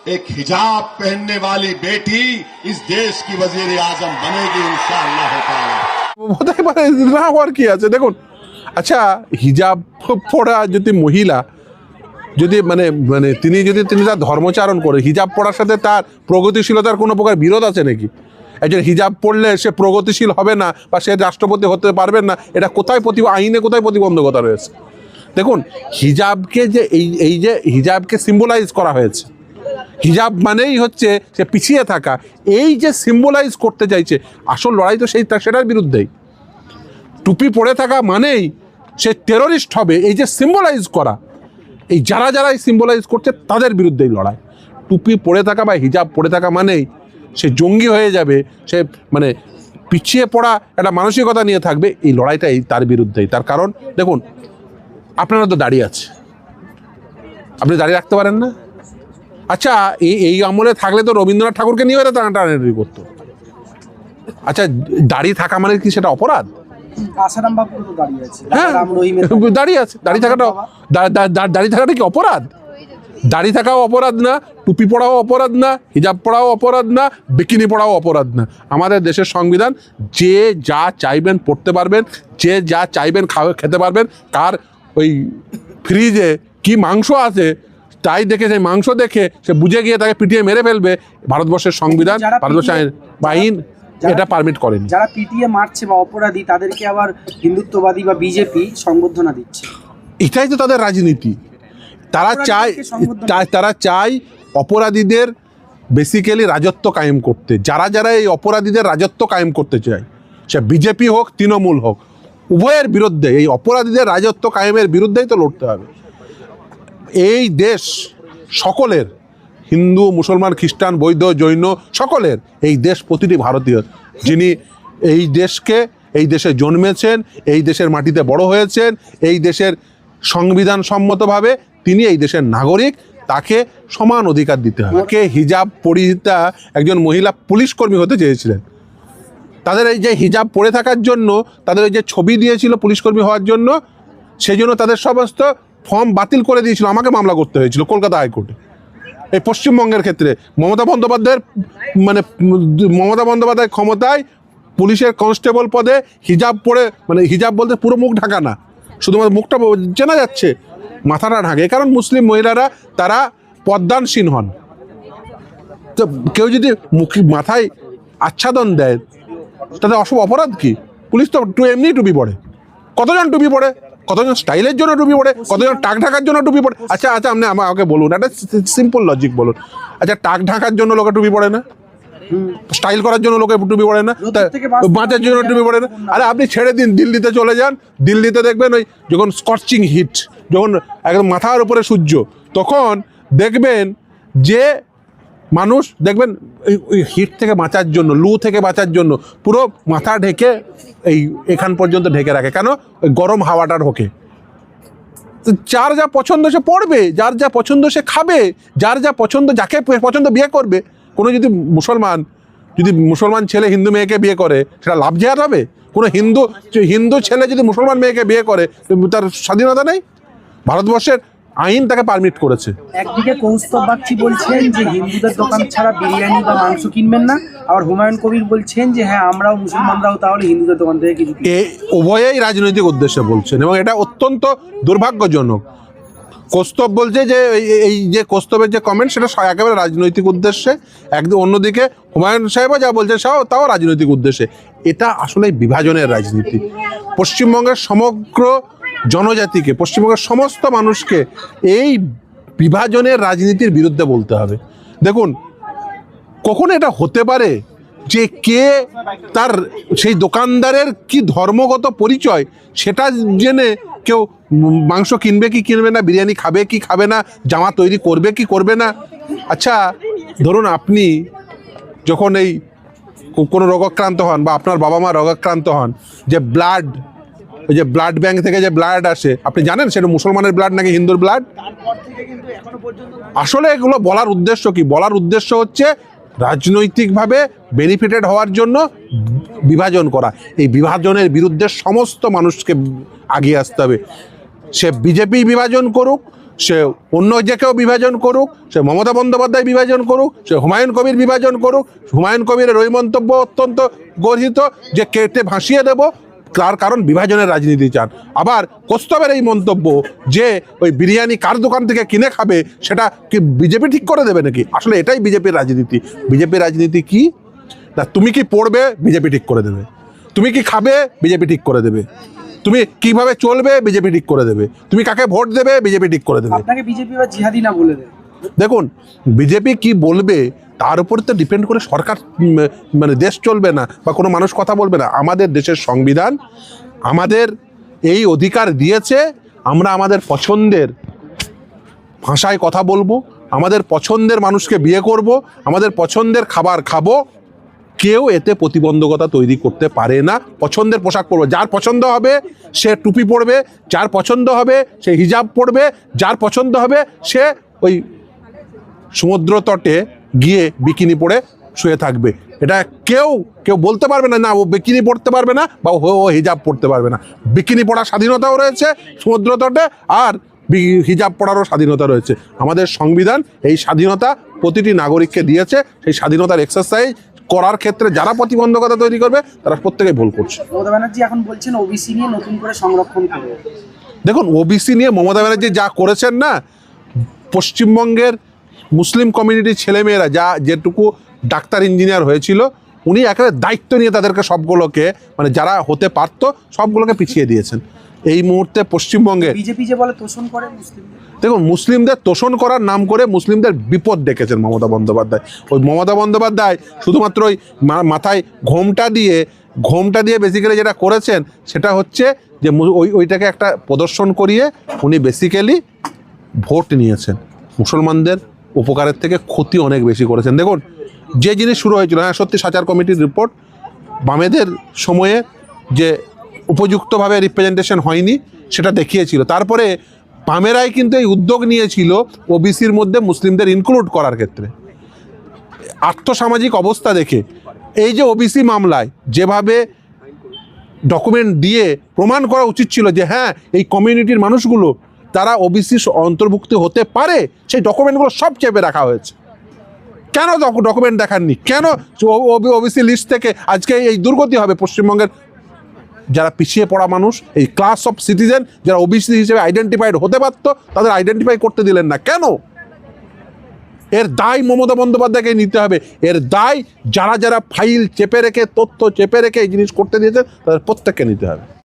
एक हिजाब पहनने वाली बेटी इस देश की वजीर आजम बनेगी इंशाअल्लाह ताला। হতে পারে না হওয়ার কি আছে। দেখুন, আচ্ছা হিজাব পরা যদি মহিলা যদি মানে মানে তিনি তার ধর্মচারণ করে, হিজাব পরার সাথে তার প্রগতিশীলতার কোনো প্রকার বিরোধ আছে নাকি? একজন হিজাব পড়লে সে প্রগতিশীল হবে না বা সে রাষ্ট্রপতি হতে পারবেন না, এটা কোথায় আইনে কোথায় প্রতিবন্ধকতা রয়েছে? দেখুন, হিজাবকে যে এই যে হিজাবকে সিম্বলাইজ করা হয়েছে, হিজাব মানেই হচ্ছে সে পিছিয়ে থাকা, এই যে সিম্বলাইজ করতে চাইছে, আসল লড়াই তো সেটার বিরুদ্ধেই। টুপি পরে থাকা মানেই সে টেররিস্ট হবে, এই যে সিম্বলাইজ করা, এই যারা এই সিম্বলাইজ করছে তাদের বিরুদ্ধেই লড়াই। টুপি পরে থাকা বা হিজাব পরে থাকা মানেই সে জঙ্গি হয়ে যাবে, সে মানে পিছিয়ে পড়া একটা মানসিকতা নিয়ে থাকবে, এই লড়াইটা তার বিরুদ্ধেই। তার কারণ দেখুন, আপনারা তো দাঁড়িয়ে আছে, আপনি দাঁড়িয়ে রাখতে পারেন না। আচ্ছা এই আমলে থাকলে তো রবীন্দ্রনাথ ঠাকুরকে নিয়ে এরা টানাটানি করতো। আচ্ছা দাঁড়িয়ে থাকা মানে কি সেটা অপরাধ? হ্যাঁ দাঁড়িয়ে আছে, দাঁড়িয়ে থাকাটা কি অপরাধ? দাঁড়িয়ে থাকাও অপরাধ না, টুপি পড়াও অপরাধ না, হিজাব পড়াও অপরাধ না, বিকিনি পড়াও অপরাধ না। আমাদের দেশের সংবিধান যে যা চাইবেন পড়তে পারবেন, যে যা চাইবেন খেতে পারবেন। কার ওই ফ্রিজে কি মাংস আছে তাই দেখে, সেই মাংস দেখে সে বুঝে গিয়ে তাকে পিটিয়ে মেরে ফেলবে, ভারতবর্ষের সংবিধান ভারতবর্ষের আইন এটা পারমিট করেনি। যারা পিটিয়ে মারছে বা অপরাধী তাদেরকে আবার হিন্দুত্ববাদী বা বিজেপি সংবর্ধনা দিচ্ছে, এটাই তো তাদের রাজনীতি। তারা চায় অপরাধীদের বেসিক্যালি রাজত্ব কায়েম করতে। যারা এই অপরাধীদের রাজত্ব কায়েম করতে চায়, সে বিজেপি হোক তৃণমূল হোক, উভয়ের বিরুদ্ধে, এই অপরাধীদের রাজত্ব কায়েমের বিরুদ্ধেই তো লড়তে হবে। এই দেশ সকলের, হিন্দু মুসলমান খ্রিস্টান বৌদ্ধ জৈন সকলের, এই দেশ প্রতিটি ভারতীয়, যিনি এই দেশে জন্মেছেন, এই দেশের মাটিতে বড় হয়েছেন, এই দেশের সংবিধান সম্মতভাবে তিনি এই দেশের নাগরিক, তাকে সমান অধিকার দিতে হবে। কে হিজাব পরিহিতা একজন মহিলা পুলিশ কর্মী হতে চেয়েছিলেন, তাদের এই যে হিজাব পরে থাকার জন্য তাদের এই যে ছবি দিয়েছিল পুলিশ কর্মী হওয়ার জন্য, সেই জন্য তাদের সমস্ত ফর্ম বাতিল করে দিয়েছিল। আমাকে মামলা করতে হয়েছিল কলকাতা হাইকোর্টে। এই পশ্চিমবঙ্গের ক্ষেত্রে মমতা বন্দ্যোপাধ্যায়ের ক্ষমতায় পুলিশের কনস্টেবল পদে হিজাব পরে, মানে হিজাব বলতে পুরো মুখ ঢাকা না, শুধুমাত্র মুখটা চেনা যাচ্ছে, মাথাটা ঢাকে। কারণ মুসলিম মহিলারা তারা পদ্মানসীন হন, তো কেউ যদি মাথায় আচ্ছাদন দেয় তাতে অপরাধ কি? পুলিশ তো এমনি টুপি পড়ে, কতজন টুপি পড়ে, কতজন স্টাইলের জন্য টুপি পড়ে, কতজন টাক ঢাকার জন্য টুপি পড়ে। আচ্ছা আপনি আমাকে বলুন, একটা সিম্পল লজিক বলুন। আচ্ছা টাক ঢাকার জন্য লোকে টুপি পড়ে না, স্টাইল করার জন্য লোকে টুপি পড়ে না, বাঁচার জন্য টুপি পড়ে না? আরে আপনি ছেড়ে দিন, দিল্লিতে চলে যান, দিল্লিতে দেখবেন ওই যখন স্কচিং হিট, যখন একদম মাথার উপরে সূর্য, তখন দেখবেন যে মানুষ দেখবেন ওই হিট থেকে বাঁচার জন্য, লু থেকে বাঁচার জন্য পুরো মাথা ঢেকে এখান পর্যন্ত ঢেকে রাখে। কেন? ওই গরম হাওয়াটা ঢোকে। যার যা পছন্দ সে পড়বে, যার যা পছন্দ সে খাবে, যার যা পছন্দ, যাকে পছন্দ বিয়ে করবে। কোনো যদি মুসলমান ছেলে হিন্দু মেয়েকে বিয়ে করে, সেটা লাভ জেহাদ হবে? কোনো হিন্দু ছেলে যদি মুসলমান মেয়েকে বিয়ে করে, তার স্বাধীনতা নেই? ভারতবর্ষের আইন তাকে পারমিট করেছে। একদিকে কৌস্তব বাগচি বলছেন যে হিন্দুদের দোকান ছাড়া বিরিয়ানি বা মাংস কিনবেন না, আবার হুমায়ুন কবির বলছেন যে হ্যাঁ আমরাও মুসলমানরাও তাহলে হিন্দুদের দোকান থেকে কিছু। উভয়েই রাজনৈতিক উদ্দেশ্যে বলছেন এবং এটা অত্যন্ত দুর্ভাগ্যজনক। কৌস্তব বলছে যে এই যে কৌস্তবের যে কমেন্ট, সেটা একেবারে রাজনৈতিক উদ্দেশ্যে। অন্যদিকে হুমায়ুন সাহেবও যা বলছে তাও রাজনৈতিক উদ্দেশ্যে। এটা আসলে বিভাজনের রাজনীতি। পশ্চিমবঙ্গের সমগ্র জনজাতিকে, পশ্চিমবঙ্গের সমস্ত মানুষকে এই বিভাজনের রাজনীতির বিরুদ্ধে বলতে হবে। দেখুন, কখন এটা হতে পারে যে কে তার সেই দোকানদারের কি ধর্মগত পরিচয় সেটা জেনে কেউ মাংস কিনবে কি কিনবে না, বিরিয়ানি খাবে কি খাবে না, জামা তৈরি করবে কি করবে না। আচ্ছা ধরুন আপনি যখন এই কোনো রোগাক্রান্ত হন বা আপনার বাবা মা রোগাক্রান্ত হন, যে ওই যে ব্লাড ব্যাংক থেকে যে ব্লাড আসে, আপনি জানেন সেটা মুসলমানের ব্লাড নাকি হিন্দুর ব্লাড? আসলে এগুলো বলার উদ্দেশ্য কি? বলার উদ্দেশ্য হচ্ছে রাজনৈতিকভাবে বেনিফিটেড হওয়ার জন্য বিভাজন করা। এই বিভাজনের বিরুদ্ধে সমস্ত মানুষকে আগিয়ে আসতে হবে। সে বিজেপি বিভাজন করুক, সে অন্য যে কেউ বিভাজন করুক, সে মমতা বন্দ্যোপাধ্যায় বিভাজন করুক, সে হুমায়ুন কবির বিভাজন করুক, হুমায়ুন কবিরের ওই মন্তব্য অত্যন্ত গর্হিত যে কেটে ভাসিয়ে দেব, তার কারণ বিভাজনের রাজনীতি চান। আবার কৌস্তবের এই মন্তব্য যে ওই বিরিয়ানি কার দোকান থেকে কিনে খাবে সেটা কি বিজেপি ঠিক করে দেবে নাকি? আসলে এটাই বিজেপির রাজনীতি। বিজেপির রাজনীতি কি না, তুমি কি পড়বে বিজেপি ঠিক করে দেবে, তুমি কি খাবে বিজেপি ঠিক করে দেবে, তুমি কিভাবে চলবে বিজেপি ঠিক করে দেবে, তুমি কাকে ভোট দেবে বিজেপি ঠিক করে দেবে। আপনাকে বিজেপি বা জিহাদি না বলে দেয়। দেখুন, বিজেপি কি বলবে তার উপর তো ডিপেন্ড করে সরকার, মানে দেশ চলবে না বা কোনো মানুষ কথা বলবে না। আমাদের দেশের সংবিধান আমাদের এই অধিকার দিয়েছে, আমরা আমাদের পছন্দের ভাষায় কথা বলবো, আমাদের পছন্দের মানুষকে বিয়ে করব, আমাদের পছন্দের খাবার খাবো, কেউ এতে প্রতিবন্ধকতা তৈরি করতে পারে না। পছন্দের পোশাক পরবে, যার পছন্দ হবে সে টুপি পরবে, যার পছন্দ হবে সে হিজাব পরবে, যার পছন্দ হবে সে ওই সমুদ্র তটে গিয়ে বিকিনি পরে শুয়ে থাকবে। এটা কেউ বলতে পারবে না না ও বিকিনি পরতে পারবে না বা ও হিজাব পরতে পারবে না। বিকিনি পরার স্বাধীনতাও রয়েছে সমুদ্র তটে, আর হিজাব পরারও স্বাধীনতা রয়েছে। আমাদের সংবিধান এই স্বাধীনতা প্রতিটি নাগরিককে দিয়েছে। সেই স্বাধীনতার এক্সারসাইজ করার ক্ষেত্রে যারা প্রতিবন্ধকতা তৈরি করবে তারা প্রত্যেকেই ভুল করছে। মমতা ব্যানার্জি এখন বলছেন ওবিসি নিয়ে নতুন করে সংরক্ষণ করবে। দেখুন, ওবিসি নিয়ে মমতা ব্যানার্জি যা করেছেন না, পশ্চিমবঙ্গের মুসলিম কমিউনিটির ছেলেমেয়েরা যেটুকু ডাক্তার ইঞ্জিনিয়ার হয়েছিল, উনি একেবারে দায়িত্ব নিয়ে তাদেরকে সবগুলোকে, মানে যারা হতে পারতো সবগুলোকে পিছিয়ে দিয়েছেন। এই মুহূর্তে পশ্চিমবঙ্গে বিজেপি যে বলে তোষণ করে মুসলিমদের, দেখুন, মুসলিমদের তোষণ করার নাম করে মুসলিমদের বিপদ ডেকেছেন মমতা বন্দ্যোপাধ্যায়। ওই মমতা বন্দ্যোপাধ্যায় শুধুমাত্র ওই মাথায় ঘোমটা দিয়ে বেসিক্যালি যেটা করেছেন সেটা হচ্ছে যে ওইটাকে একটা প্রদর্শন করিয়ে উনি বেসিক্যালি ভোট নিয়েছেন। মুসলমানদের উপকারের থেকে ক্ষতি অনেক বেশি করেছেন। দেখুন, যে জিনিস শুরু হয়েছিল, হ্যাঁ সত্যি সাচার কমিটির রিপোর্ট, বামেদের সময়ে যে উপযুক্তভাবে রিপ্রেজেন্টেশন হয়নি সেটা দেখিয়েছিল। তারপরে বামেরাই কিন্তু এই উদ্যোগ নিয়েছিল ওবিসির মধ্যে মুসলিমদের ইনক্লুড করার ক্ষেত্রে। আর্থসামাজিক অবস্থা দেখে এই যে ওবিসি মামলায় যেভাবে ডকুমেন্ট দিয়ে প্রমাণ করা উচিত ছিল যে হ্যাঁ এই কমিউনিটির মানুষগুলো তারা ওবিসি অন্তর্ভুক্ত হতে পারে, সেই ডকুমেন্টগুলো সব চেপে রাখা হয়েছে। কেন ডকুমেন্ট দেখাননি? কেন ওবিসি লিস্ট থেকে আজকে এই দুর্গতি হবে? পশ্চিমবঙ্গের যারা পিছিয়ে পড়া মানুষ, এই ক্লাস অফ সিটিজেন যারা ওবিসি হিসেবে আইডেন্টিফাইড হতে পারত, তাদের আইডেন্টিফাই করতে দিলেন না কেন? এর দায় মমতা বন্দ্যোপাধ্যায়কে নিতে হবে। এর দায় যারা ফাইল চেপে রেখে, তথ্য চেপে রেখে এই জিনিস করতে দিয়েছে তাদের প্রত্যেককে নিতে হবে।